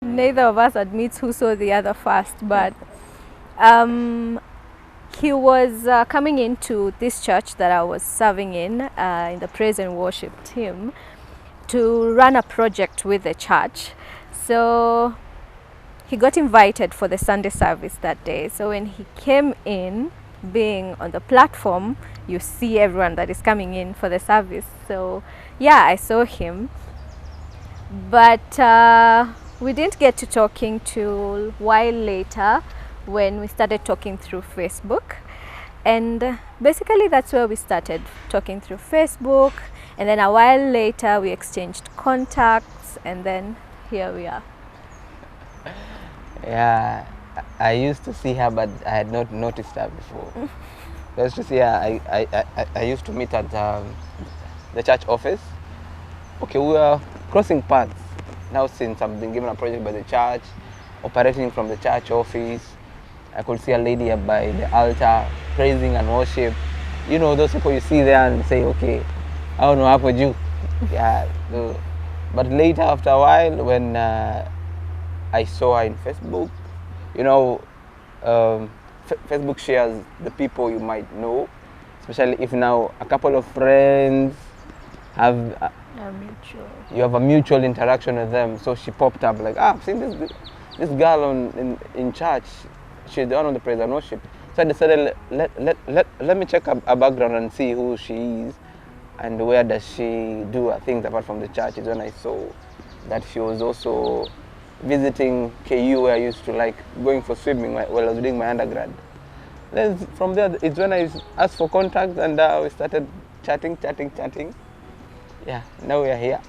neither of us admits who saw the other first, but he was coming into this church that I was serving in the praise and worship team, to run a project with the church. So he got invited for the Sunday service that day. So when he came in, being on the platform, you see everyone that is coming in for the service. So yeah, I saw him, but we didn't get to talking till a while later when we started talking through Facebook. And basically that's where we started talking through Facebook, and then a while later we exchanged contacts, and then here we are. Yeah, I used to see her, but I had not noticed her before. I used to see her, I used to meet at the church office. Okay, we were crossing paths. Now since I've been given a project by the church, operating from the church office, I could see a lady up by the altar, praising and worship. You know, those people you see there and say, okay, I don't know, how would you? Yeah. So, but later, after a while, when I saw her in Facebook, you know, Facebook shares the people you might know, especially if now a couple of friends have you have a mutual interaction with them. So she popped up like, I've seen this girl in church. She's the one on the praise and worship. So I decided, let me check her background and see who she is and where does she do her things apart from the church. Is when I saw that she was also visiting KU, where I used to like going for swimming while I was doing my undergrad. Then from there, it's when I asked for contacts, and we started chatting. Yeah, now we are here.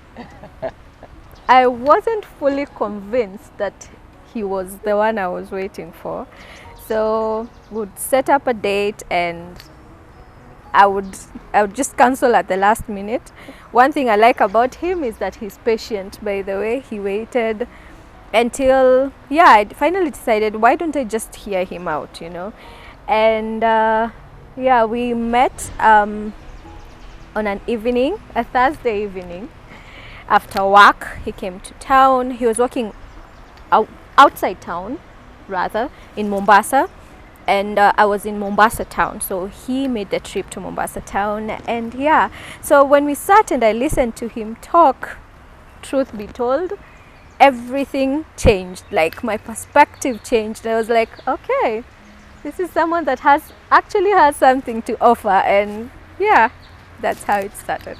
I wasn't fully convinced that he was the one I was waiting for. So would set up a date, and I would just cancel at the last minute. One thing I like about him is that he's patient. By the way, he waited until, yeah, I finally decided, why don't I just hear him out, you know? And yeah, we met on an evening, a Thursday evening. After work, he came to town. He was working outside town, rather, in Mombasa. And I was in Mombasa town, so he made the trip to Mombasa town. And yeah, so when we sat and I listened to him talk, truth be told, everything changed. Like, my perspective changed. I was like, okay, this is someone that actually has something to offer. And yeah, that's how it started.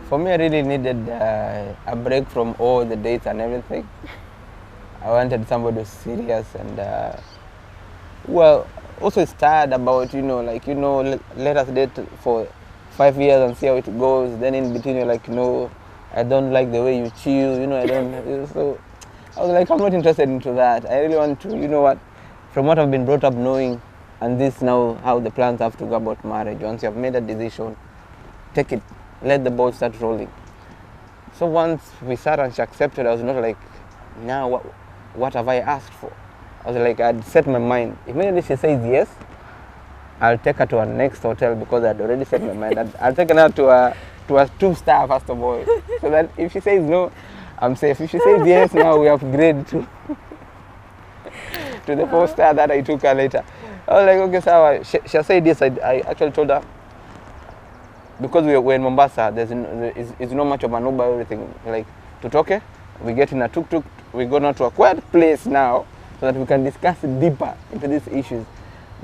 For me, I really needed a break from all the dates and everything. I wanted somebody who's serious and, well, also it's tired about, let us date for 5 years and see how it goes. Then in between you're like, no, I don't like the way you chill, I don't. So I was like, I'm not interested into that. I really want to, from what I've been brought up knowing, and this now how the plans have to go about marriage. Once you have made a decision, take it. Let the ball start rolling. So once we sat and she accepted, I was not like, now what have I asked for? I was like, I'd set my mind. Immediately she says yes, I'll take her to our next hotel because I'd already set my mind. I'll take her to a 2-star first of all. So that if she says no, I'm safe. If she says yes, now we upgrade to the 4-star that I took her later. I was like, okay, so she said yes. I actually told her, because we're in Mombasa, there's not much of an Uber, everything. Like, Tutoke, we get in a tuk-tuk, we go now to a quiet place now, so that we can discuss deeper into these issues.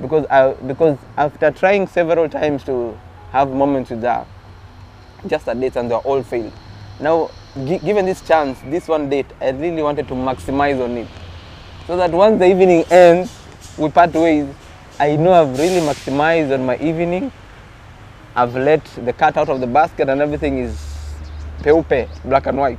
Because after trying several times to have moments with her, just a date, and they're all failed. Now, given this chance, this one date, I really wanted to maximize on it. So that once the evening ends, we part ways. I know I've really maximized on my evening. I've let the cat out of the basket and everything is peupe, black and white.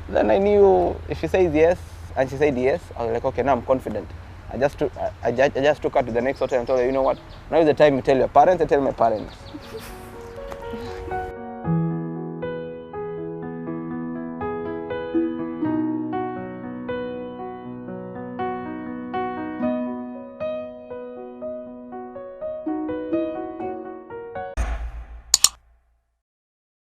Then I knew if she says yes, and she said yes, I was like, okay, now I'm confident. I just took her to the next hotel and told her, you know what, now is the time you tell your parents, I tell my parents.